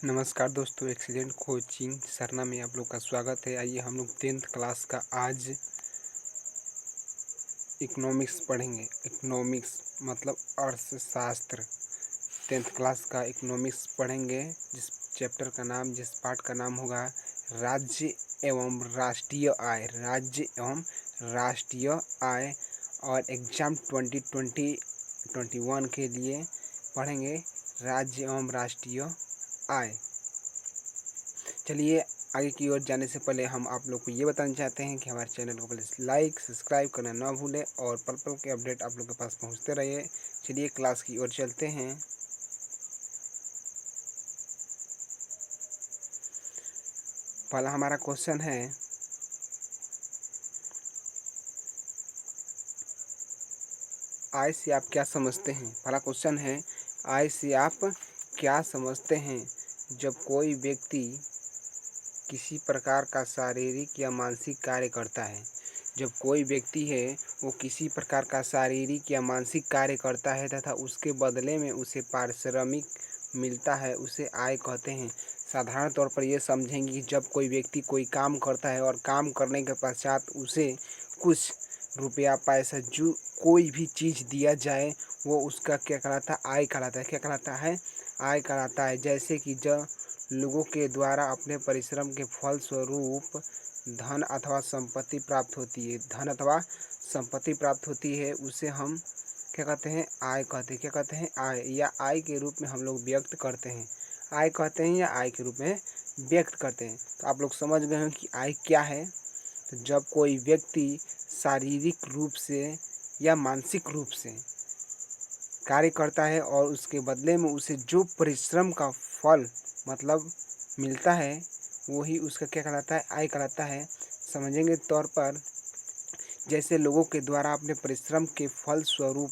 नमस्कार दोस्तों, excellent coaching Sarna में आप लोग का स्वागत है। आइए हम लोग 10th क्लास का आज इकोनॉमिक्स पढ़ेंगे। इकोनॉमिक्स मतलब अर्थशास्त्र। 10th क्लास का इकोनॉमिक्स पढ़ेंगे, जिस चैप्टर का नाम, जिस पार्ट का नाम होगा राज्य एवं राष्ट्रीय आय। राज्य एवं राष्ट्रीय आय। और एग्जाम 2020-21 के लिए पढ़ेंगे राज्य एवं राष्ट्रीय आय। चलिए आगे की ओर जाने से पहले हम आप लोग को ये बताना चाहते हैं कि हमारे चैनल को पहले लाइक सब्सक्राइब करना ना भूलें और पल पल के अपडेट आप लोग के पास पहुंचते रहिए। चलिए क्लास की ओर चलते हैं। पहला हमारा क्वेश्चन है, आय से आप क्या समझते हैं। पहला क्वेश्चन है, आय से आप क्या समझते हैं। जब कोई व्यक्ति किसी प्रकार का शारीरिक या मानसिक कार्य करता है। जब कोई व्यक्ति है वो किसी प्रकार का शारीरिक या मानसिक कार्य करता है तथा उसके बदले में उसे पारिश्रमिक मिलता है, उसे आय कहते हैं। साधारण तौर पर यह समझेंगे कि जब कोई व्यक्ति कोई काम करता है और काम करने के पश्चात उसे कुछ रुपया पैसा जो कोई भी चीज़ दिया जाए वो उसका क्या कहलाता है, आय कहलाता है। क्या कहलाता है, आय कहलाता है। जैसे कि जब लोगों के द्वारा अपने परिश्रम के फल स्वरूप धन अथवा संपत्ति प्राप्त होती है, धन अथवा संपत्ति प्राप्त होती है, उसे हम क्या कहते हैं, आय कहते हैं। क्या कहते हैं, आय, या आय के रूप में हम लोग व्यक्त करते हैं। आय कहते हैं या आय के रूप में व्यक्त करते हैं। तो आप लोग समझ गए हैं कि आय क्या है। तो जब कोई व्यक्ति शारीरिक रूप से या मानसिक रूप से कार्य करता है और उसके बदले में उसे जो परिश्रम का फल मतलब मिलता है, वही उसका क्या कहलाता है, आय कहलाता है। समझेंगे तौर पर, जैसे लोगों के द्वारा अपने परिश्रम के फल स्वरूप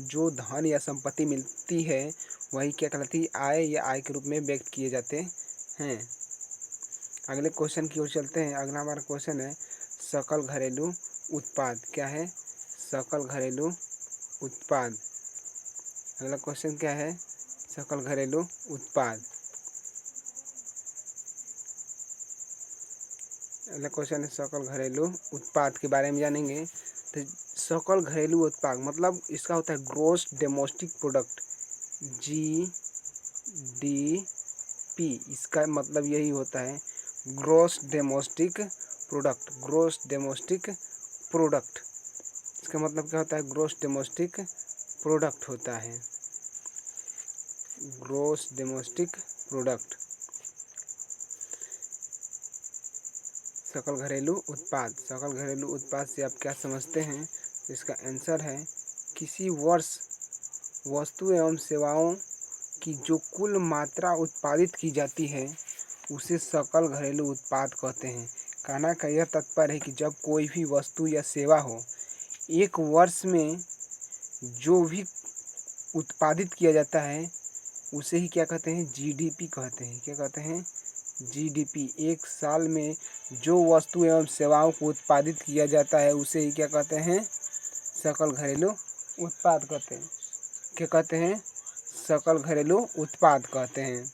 जो धन या संपत्ति मिलती है, वही क्या कहलाती है, आय या आय के रूप में व्यक्त किए जाते हैं। अगले क्वेश्चन की ओर चलते हैं। अगला हमारा क्वेश्चन है, सकल घरेलू उत्पाद क्या है। सकल घरेलू उत्पाद। अगला क्वेश्चन क्या है, सकल घरेलू उत्पाद। अगला क्वेश्चन है, सकल घरेलू उत्पाद के बारे में जानेंगे। तो सकल घरेलू उत्पाद मतलब इसका होता है ग्रॉस डोमेस्टिक प्रोडक्ट, GDP। इसका मतलब यही होता है, gross domestic product. Gross domestic product, इसका मतलब क्या होता है, ग्रॉस डोमेस्टिक प्रोडक्ट होता है। ग्रॉस डोमेस्टिक प्रोडक्ट, सकल घरेलू उत्पाद। सकल घरेलू उत्पाद से आप क्या समझते हैं। इसका आंसर है, किसी वर्ष वस्तु एवं सेवाओं की जो कुल मात्रा उत्पादित की जाती है उसे सकल घरेलू उत्पाद कहते हैं। कहना का यह तात्पर्य है कि जब कोई भी वस्तु या सेवा हो, एक वर्ष में जो भी उत्पादित किया जाता है उसे ही क्या कहते हैं, GDP कहते हैं। क्या कहते हैं, GDP। एक साल में जो वस्तु एवं सेवाओं को उत्पादित किया जाता है उसे ही क्या कहते हैं, सकल घरेलू उत्पाद कहते हैं। क्या कहते हैं, सकल घरेलू उत्पाद कहते हैं।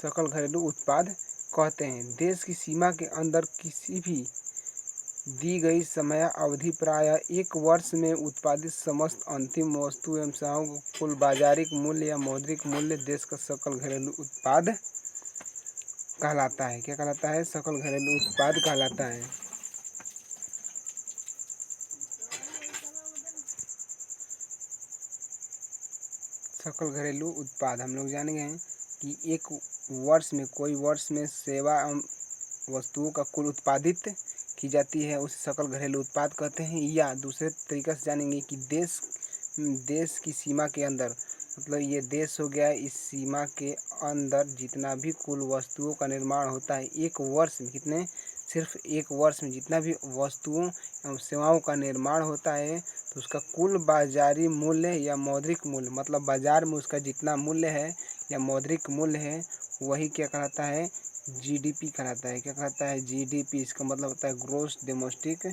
सकल घरेलू उत्पाद कहते हैं। देश की सीमा के अंदर किसी भी दी गई समय अवधि प्रायः एक वर्ष में उत्पादित समस्त अंतिम वस्तु एवं सेवाओं को कुल बाजारिक मूल्य या मौद्रिक मूल्य देश का सकल घरेलू उत्पाद कहलाता है। क्या कहलाता है, सकल घरेलू उत्पाद कहलाता है। सकल घरेलू उत्पाद हम लोग जानेंगे कि एक वर्ष में, कोई वर्ष में सेवा एवं वस्तुओं का कुल उत्पादित की जाती है उसे सकल घरेलू उत्पाद कहते हैं। या दूसरे तरीके से जानेंगे कि देश की सीमा के अंदर, मतलब ये देश हो गया, इस सीमा के अंदर जितना भी कुल वस्तुओं का निर्माण होता है एक वर्ष में, कितने, सिर्फ एक वर्ष में जितना भी वस्तुओं एवं सेवाओं का निर्माण होता है तो उसका कुल बाजारी मूल्य या मौद्रिक मूल्य, मतलब बाजार में उसका जितना मूल्य है या मौद्रिक मूल्य है, वही क्या कहलाता है, GDP कहलाता है। क्या कहलाता है, GDP। इसका मतलब होता है gross domestic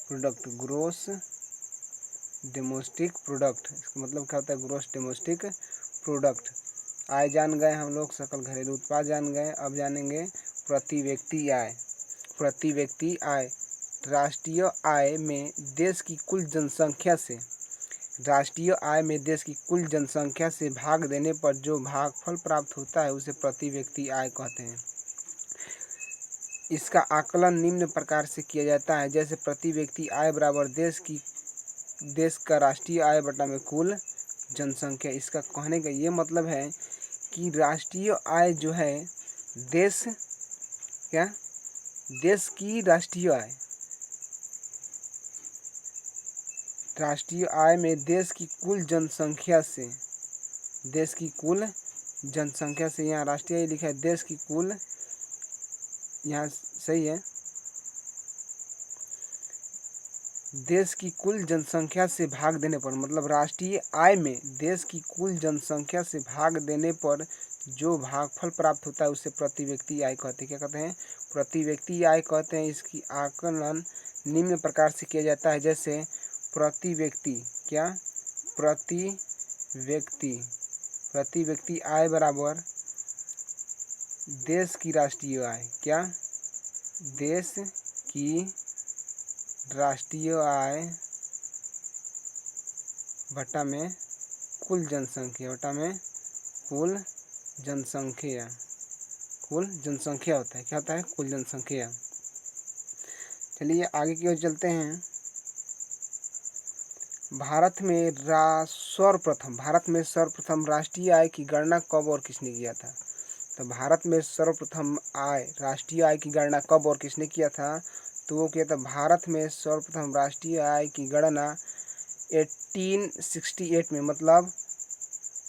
product. Gross domestic product, इसका मतलब क्या होता है? Gross domestic product. आय जान गए हम लोग, सकल घरेलू उत्पाद जान गए, अब जानेंगे प्रति व्यक्ति आय। प्रति व्यक्ति आय राष्ट्रीय आय में देश की कुल जनसंख्या से, राष्ट्रीय आय में देश की कुल जनसंख्या से भाग देने पर जो भागफल प्राप्त होता है उसे प्रति व्यक्ति आय कहते हैं। इसका आकलन निम्न प्रकार से किया जाता है, जैसे प्रति व्यक्ति आय बराबर देश का राष्ट्रीय आय बटा में कुल जनसंख्या। इसका कहने का ये मतलब है कि राष्ट्रीय आय जो है देश की राष्ट्रीय आय में देश की कुल जनसंख्या से, देश की कुल जनसंख्या से, यहाँ राष्ट्रीय लिखा है, देश की कुल, यहाँ सही है, देश की कुल जनसंख्या से भाग देने पर, मतलब राष्ट्रीय आय में देश की कुल जनसंख्या से भाग देने पर जो भागफल प्राप्त होता है उसे प्रति व्यक्ति आय कहते हैं। क्या कहते हैं? प्रति व्यक्ति आय कहते हैं। इसकी आकलन निम्न प्रकार से किया जाता है, जैसे प्रति व्यक्ति प्रति व्यक्ति आय बराबर देश की राष्ट्रीय आय, देश की राष्ट्रीय आय बटा में कुल जनसंख्या, कुल जनसंख्या होता है। क्या होता है? कुल जनसंख्या। चलिए आगे की ओर चलते हैं। भारत में सर्वप्रथम राष्ट्रीय आय की गणना कब और किसने किया था? तो भारत में सर्वप्रथम राष्ट्रीय आय की गणना कब और किसने किया था? तो वो किया था, भारत में सर्वप्रथम राष्ट्रीय आय की गणना 1868 में, मतलब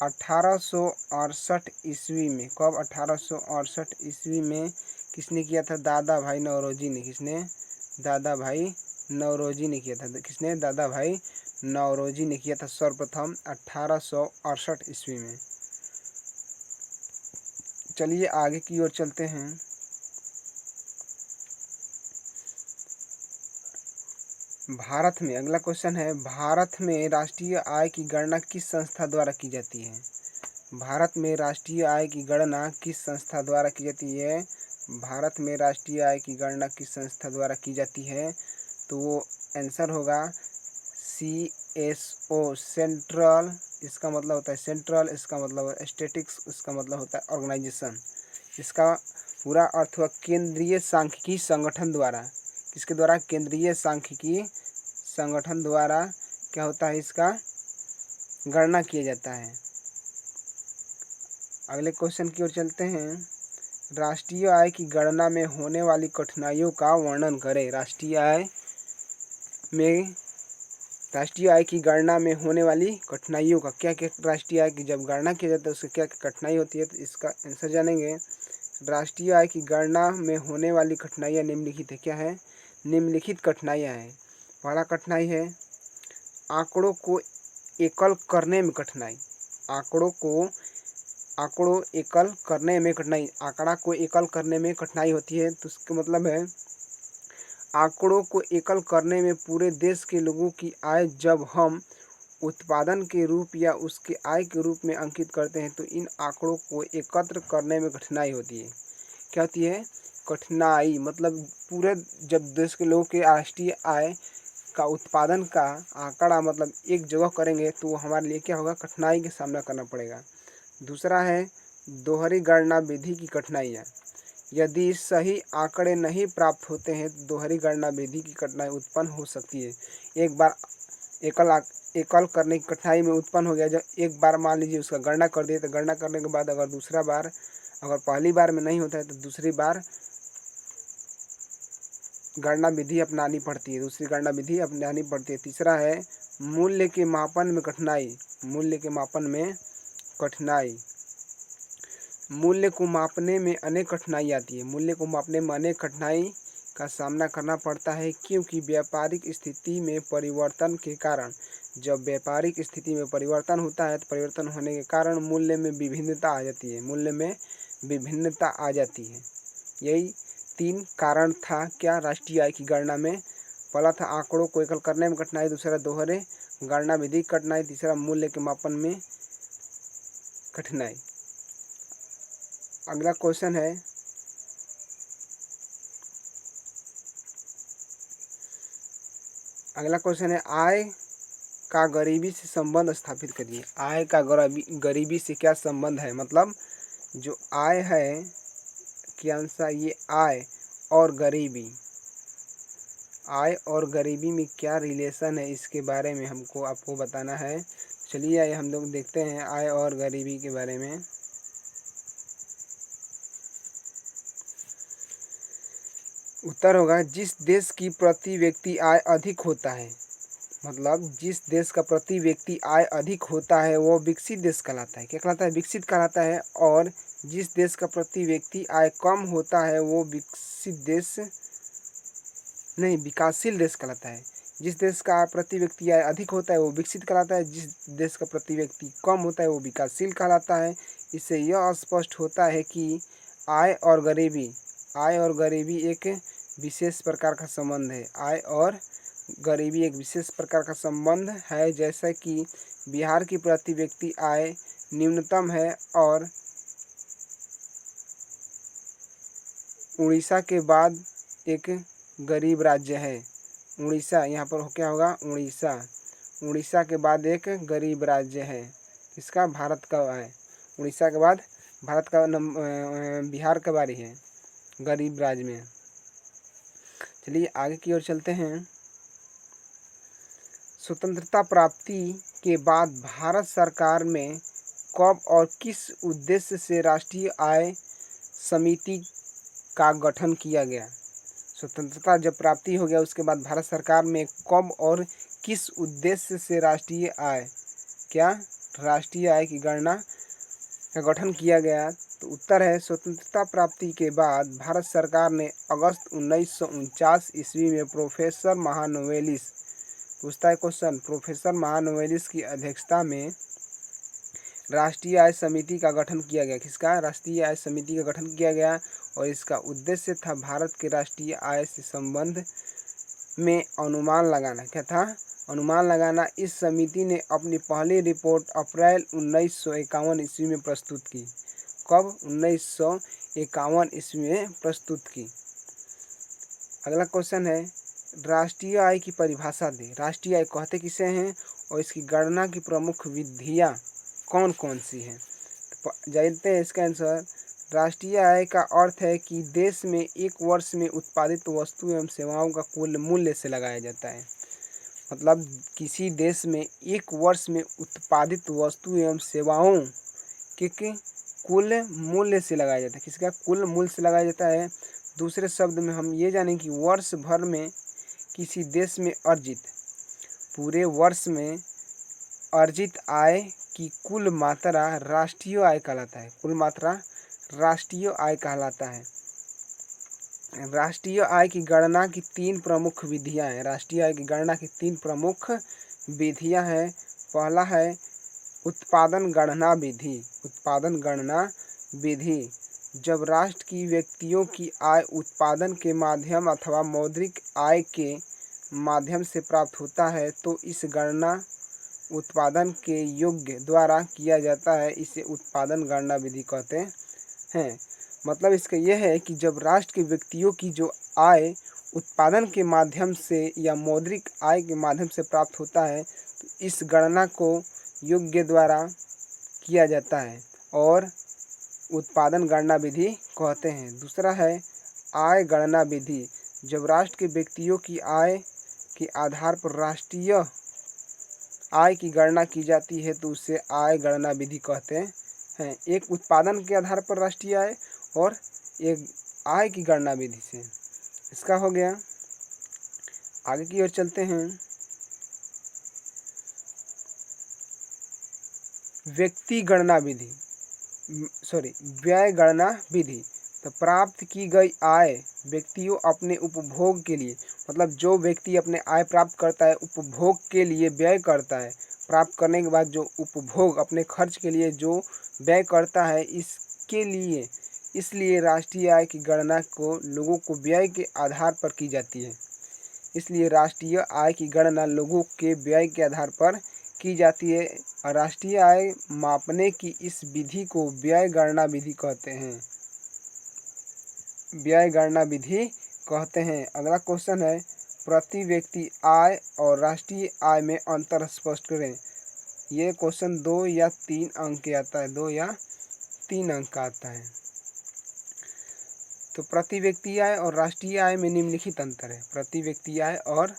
1868 ईस्वी में। कब? 1868 ईस्वी में किसने किया था? दादा भाई नौरोजी ने। किसने? दादा भाई नौरोजी ने किया था। किसने? दादा भाई नौरोजी ने किया था सर्वप्रथम 1868 ईस्वी में। चलिए आगे की ओर चलते हैं। भारत में, अगला क्वेश्चन है, भारत में राष्ट्रीय आय की गणना किस संस्था द्वारा की जाती है? भारत में राष्ट्रीय आय की गणना किस संस्था द्वारा की जाती है? भारत में राष्ट्रीय आय की गणना किस संस्था द्वारा की जाती है? तो वो आंसर होगा CSO, सेंट्रल, इसका मतलब होता है सेंट्रल, इसका मतलब स्टैटिस्टिक्स, इसका मतलब होता है ऑर्गेनाइजेशन। इसका पूरा अर्थ हुआ केंद्रीय सांख्यिकी संगठन द्वारा। किसके द्वारा? केंद्रीय सांख्यिकी संगठन द्वारा क्या होता है? इसका गणना किया जाता है। अगले क्वेश्चन की ओर चलते हैं। राष्ट्रीय आय की गणना में होने वाली कठिनाइयों का वर्णन करें। राष्ट्रीय आय की गणना में होने वाली कठिनाइयों का, क्या क्या राष्ट्रीय आय की जब गणना किया जाता है उससे क्या क्या कठिनाई होती है, तो इसका आंसर जानेंगे। राष्ट्रीय आय की गणना में होने वाली कठिनाइयाँ निम्नलिखित है। क्या है? निम्नलिखित कठिनाइयाँ हैं। पहला कठिनाई है आंकड़ों को एकल करने में कठिनाई। आंकड़ों एकल करने में कठिनाई, आंकड़ा को एकल करने में कठिनाई होती है। तो इसका मतलब है आंकड़ों को एकल करने में पूरे देश के लोगों की आय जब हम उत्पादन के रूप या उसके आय के रूप में अंकित करते हैं तो इन आंकड़ों को एकत्र करने में कठिनाई होती है। क्या होती है? कठिनाई, मतलब पूरे जब देश के लोगों के राष्ट्रीय आय का उत्पादन का आंकड़ा मतलब एक जगह करेंगे तो हमारे लिए क्या होगा? कठिनाई का सामना करना पड़ेगा। दूसरा है दोहरी गणना विधि की कठिनाइयाँ। यदि सही आंकड़े नहीं प्राप्त होते हैं तो दोहरी गणना विधि की कठिनाई उत्पन्न हो सकती है। एक बार एकल करने की कठिनाई में उत्पन्न हो गया, जब एक बार मान लीजिए उसका गणना कर दिए, तो गणना करने के बाद अगर पहली बार में नहीं होता है तो दूसरी बार गणना विधि अपनानी पड़ती है। तीसरा है मूल्य के मापन में कठिनाई। मूल्य को मापने में अनेक कठिनाई आती है। मूल्य को मापने में अनेक कठिनाई का सामना करना पड़ता है, क्योंकि व्यापारिक स्थिति में परिवर्तन के कारण, जब व्यापारिक स्थिति में परिवर्तन होता है तो परिवर्तन होने के कारण मूल्य में विभिन्नता आ जाती है। यही 3 कारण था क्या? राष्ट्रीय आय की गणना में। पहला था आंकड़ों को एकल करने में कठिनाई, दूसरा दोहरे गणना विधि कठिनाई, तीसरा मूल्य के मापन में कठिनाई। अगला क्वेश्चन है, आय का गरीबी से संबंध स्थापित करिए। आय का गरीबी से क्या संबंध है, मतलब जो आय है क्या आंसर, ये आय और गरीबी में क्या रिलेशन है, इसके बारे में आपको बताना है। चलिए आइए हम लोग देखते हैं आय और गरीबी के बारे में। उत्तर होगा जिस देश की प्रति व्यक्ति आय अधिक होता है, मतलब जिस देश का प्रति व्यक्ति आय अधिक होता है वो विकसित देश कहलाता है। क्या कहलाता है, विकसित कहलाता है। और जिस देश का प्रति व्यक्ति आय कम होता है वो विकासशील देश कहलाता है। जिस देश का प्रति व्यक्ति आय अधिक होता है वो विकसित कहलाता है, जिस देश का प्रति व्यक्ति कम होता है वो विकासशील कहलाता है। इससे यह स्पष्ट होता है कि आय और गरीबी एक विशेष प्रकार का संबंध है। आय और गरीबी एक विशेष प्रकार का संबंध है, जैसा कि बिहार की प्रति व्यक्ति आय न्यूनतम है और उड़ीसा के बाद एक गरीब राज्य है। उड़ीसा यहाँ पर क्या होगा, उड़ीसा के बाद एक गरीब राज्य है। इसका भारत का है, उड़ीसा के बाद भारत का बिहार का बारी है गरीब राज्य में। चलिए आगे की ओर चलते हैं। स्वतंत्रता प्राप्ति के बाद भारत सरकार में कब और किस उद्देश्य से राष्ट्रीय आय समिति का गठन किया गया। स्वतंत्रता जब प्राप्ति हो गया उसके बाद भारत सरकार में कब और किस उद्देश्य से राष्ट्रीय आय की गणना का गठन किया गया। तो उत्तर है स्वतंत्रता प्राप्ति के बाद भारत सरकार ने अगस्त 1949 ईस्वी में प्रोफेसर महानोवेलिस की अध्यक्षता में राष्ट्रीय आय समिति का गठन किया गया। किसका, राष्ट्रीय आय समिति का गठन किया गया और इसका उद्देश्य था भारत के राष्ट्रीय आय से संबंध में अनुमान लगाना। क्या था, अनुमान लगाना। इस समिति ने अपनी पहली रिपोर्ट अप्रैल 1951 ईस्वी में प्रस्तुत की। कब, 1951 ईस्वी में प्रस्तुत की। अगला क्वेश्चन है, राष्ट्रीय आय की परिभाषा दे। राष्ट्रीय आय कहते किसे हैं और इसकी गणना की प्रमुख विधियाँ कौन कौन सी हैं। तो जानते हैं इसका आंसर। राष्ट्रीय आय का अर्थ है कि देश में एक वर्ष में उत्पादित वस्तु एवं सेवाओं का कुल मूल्य से लगाया जाता है। मतलब किसी देश में एक वर्ष में उत्पादित वस्तु एवं सेवाओं के कुल मूल्य से लगाया जाता है। किसका, कुल मूल्य से लगाया जाता है। दूसरे शब्द में हम ये जानें कि वर्ष भर में किसी देश में पूरे वर्ष में अर्जित आय की कुल मात्रा राष्ट्रीय आय कहलाता है। कुल मात्रा राष्ट्रीय आय कहलाता है। राष्ट्रीय आय की गणना की तीन प्रमुख विधियां हैं। राष्ट्रीय आय की गणना की तीन प्रमुख विधियां हैं। पहला है उत्पादन गणना विधि। जब राष्ट्र की व्यक्तियों की आय उत्पादन के माध्यम अथवा मौद्रिक आय के माध्यम से प्राप्त होता है तो इस गणना उत्पादन के योग्य द्वारा किया जाता है। इसे उत्पादन गणना विधि कहते हैं। मतलब इसका यह है कि जब राष्ट्र के व्यक्तियों की जो आय उत्पादन के माध्यम से या मौद्रिक आय के माध्यम से प्राप्त होता है तो इस गणना को योग्य द्वारा किया जाता है और उत्पादन गणना विधि कहते हैं। दूसरा है आय गणना विधि। जब राष्ट्र के व्यक्तियों की आय के आधार पर राष्ट्रीय आय की गणना की जाती है तो उसे आय गणना विधि कहते हैं। एक उत्पादन के आधार पर राष्ट्रीय आय और एक आय की गणना विधि से। इसका हो गया। आगे की ओर चलते हैं। व्यय गणना विधि। तो प्राप्त की गई आय व्यक्तियों अपने उपभोग के लिए, मतलब जो व्यक्ति अपने आय प्राप्त करता है उपभोग के लिए व्यय करता है, प्राप्त करने के बाद जो उपभोग अपने खर्च के लिए जो व्यय करता है, इसलिए राष्ट्रीय आय की गणना को लोगों को व्यय के आधार पर की जाती है। इसलिए राष्ट्रीय आय की गणना लोगों के व्यय के आधार पर की जाती है और राष्ट्रीय आय मापने की इस विधि को व्यय गणना विधि कहते हैं। व्यय गणना विधि कहते हैं। अगला क्वेश्चन है, प्रति व्यक्ति आय और राष्ट्रीय आय में अंतर स्पष्ट करें। ये क्वेश्चन 2 या 3 अंक के आता है, 2 या 3 अंक का आता है। तो प्रति व्यक्ति आय और राष्ट्रीय आय में निम्नलिखित अंतर है। प्रति व्यक्ति आय और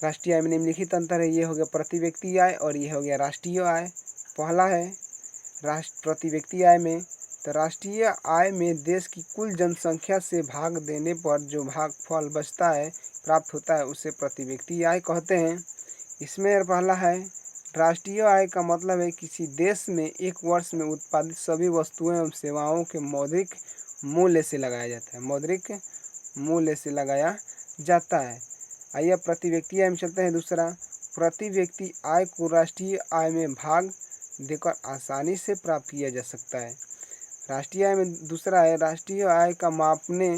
राष्ट्रीय आय में निम्नलिखित अंतर है। ये हो गया प्रति व्यक्ति आय और ये हो गया राष्ट्रीय आय। पहला है प्रति व्यक्ति आय में, तो राष्ट्रीय आय में देश की कुल जनसंख्या से भाग देने पर जो भागफल बचता है, प्राप्त होता है, उसे प्रति व्यक्ति आय कहते हैं। इसमें पहला है, राष्ट्रीय आय का मतलब है किसी देश में एक वर्ष में उत्पादित सभी वस्तुएं एवं सेवाओं के मौद्रिक मूल्य से लगाया जाता है। मौद्रिक मूल्य से लगाया जाता है। आइए प्रति व्यक्ति आय में चलते हैं। दूसरा, प्रति व्यक्ति आय को राष्ट्रीय आय में भाग देकर आसानी से प्राप्त किया जा सकता है। राष्ट्रीय आय में दूसरा है, राष्ट्रीय आय का मापने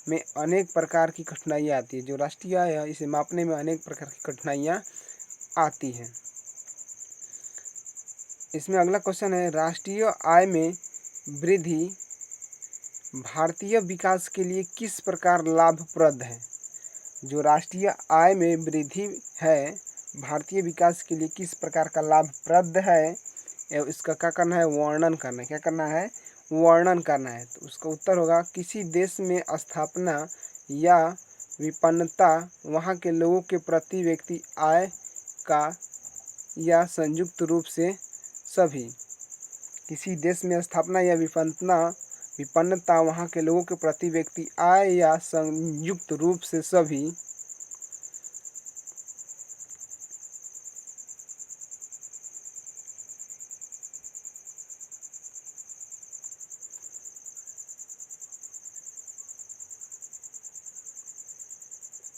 में अनेक प्रकार की कठिनाइयाँ आती है। जो राष्ट्रीय आय है, इसे मापने में अनेक प्रकार की कठिनाइयाँ आती हैं। इसमें अगला क्वेश्चन है, राष्ट्रीय आय में वृद्धि भारतीय विकास के लिए किस प्रकार लाभप्रद है। जो राष्ट्रीय आय में वृद्धि है, भारतीय विकास के लिए किस प्रकार का लाभप्रद है, इसका क्या करना है, वर्णन करना है। क्या करना है, वर्णन करना है। तो उसका उत्तर होगा, किसी देश में स्थापना या विपन्नता वहाँ के लोगों के प्रति व्यक्ति आय का या संयुक्त रूप से सभी। किसी देश में स्थापना या विपन्नता वहाँ के लोगों के प्रति व्यक्ति आय या संयुक्त रूप से सभी।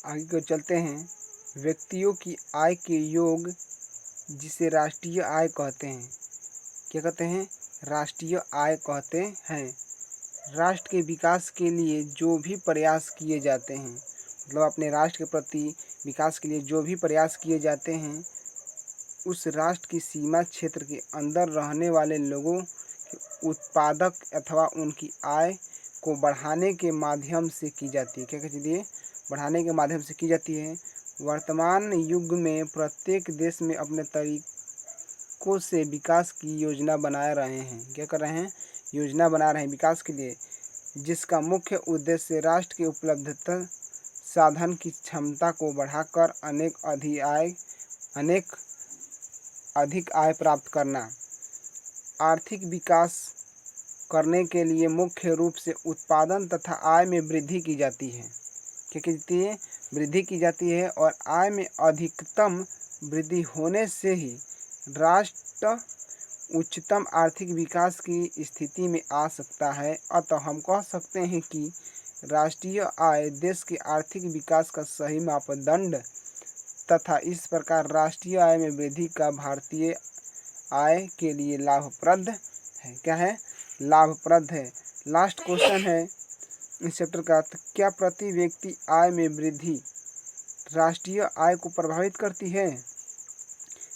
आगे को चलते हैं, व्यक्तियों की आय के योग जिसे राष्ट्रीय आय कहते हैं। क्या कहते हैं, राष्ट्रीय आय कहते हैं। राष्ट्र के विकास के लिए जो भी प्रयास किए जाते हैं, मतलब अपने राष्ट्र के प्रति विकास के लिए जो भी प्रयास किए जाते हैं, उस राष्ट्र की सीमा क्षेत्र के अंदर रहने वाले लोगों के उत्पादक अथवा उनकी आय को बढ़ाने के माध्यम से की जाती है। क्या कहती है, बढ़ाने के माध्यम से की जाती है। वर्तमान युग में प्रत्येक देश में अपने तरीकों से विकास की योजना बना रहे हैं। क्या कर रहे हैं, योजना बना रहे हैं विकास के लिए, जिसका मुख्य उद्देश्य राष्ट्र के उपलब्धता साधन की क्षमता को बढ़ाकर अधिक आय प्राप्त करना। आर्थिक विकास करने के लिए मुख्य रूप से उत्पादन तथा आय में वृद्धि की जाती है। क्या कहती है, वृद्धि की जाती है। और आय में अधिकतम वृद्धि होने से ही राष्ट्र उच्चतम आर्थिक विकास की स्थिति में आ सकता है। अतः हम कह सकते हैं कि राष्ट्रीय आय देश के आर्थिक विकास का सही मापदंड तथा इस प्रकार राष्ट्रीय आय में वृद्धि का भारतीय आय के लिए लाभप्रद है। क्या है, लाभप्रद है। लास्ट क्वेश्चन है इस चैप्टर का, क्या प्रति व्यक्ति आय में वृद्धि राष्ट्रीय आय को प्रभावित करती है।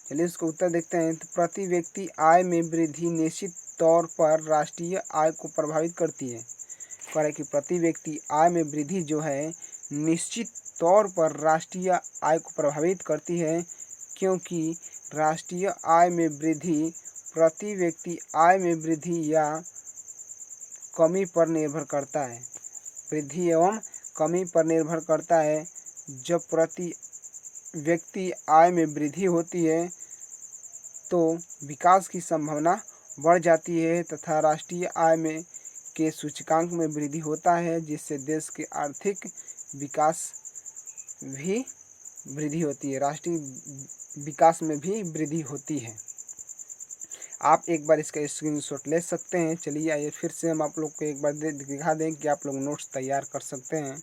चलिए इसका उत्तर देखते हैं। तो प्रति व्यक्ति आय में वृद्धि निश्चित तौर पर राष्ट्रीय आय को प्रभावित करती है। कह रहे कि प्रति व्यक्ति आय में वृद्धि जो है निश्चित तौर पर राष्ट्रीय आय को प्रभावित करती है, क्योंकि राष्ट्रीय आय में वृद्धि प्रति व्यक्ति आय में वृद्धि या कमी पर निर्भर करता है। वृद्धि एवं कमी पर निर्भर करता है। जब प्रति व्यक्ति आय में वृद्धि होती है तो विकास की संभावना बढ़ जाती है तथा राष्ट्रीय आय में के सूचकांक में वृद्धि होता है, जिससे देश के आर्थिक विकास भी वृद्धि होती है, राष्ट्रीय विकास में भी वृद्धि होती है। आप एक बार इसका स्क्रीनशॉट ले सकते हैं। चलिए आइए फिर से हम आप लोग को एक बार दिखा दें कि आप लोग नोट्स तैयार कर सकते हैं।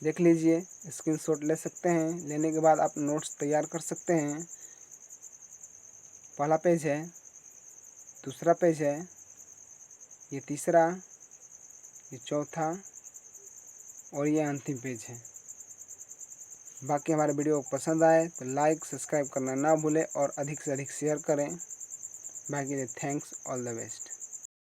देख लीजिए, स्क्रीनशॉट ले सकते हैं। लेने के बाद आप नोट्स तैयार कर सकते हैं। पहला पेज है, दूसरा पेज है, ये तीसरा, ये चौथा और ये अंतिम पेज है। बाकी हमारे वीडियो पसंद आए तो लाइक सब्सक्राइब करना ना भूलें और अधिक से अधिक शेयर करें। बाकी थैंक्स, ऑल द बेस्ट।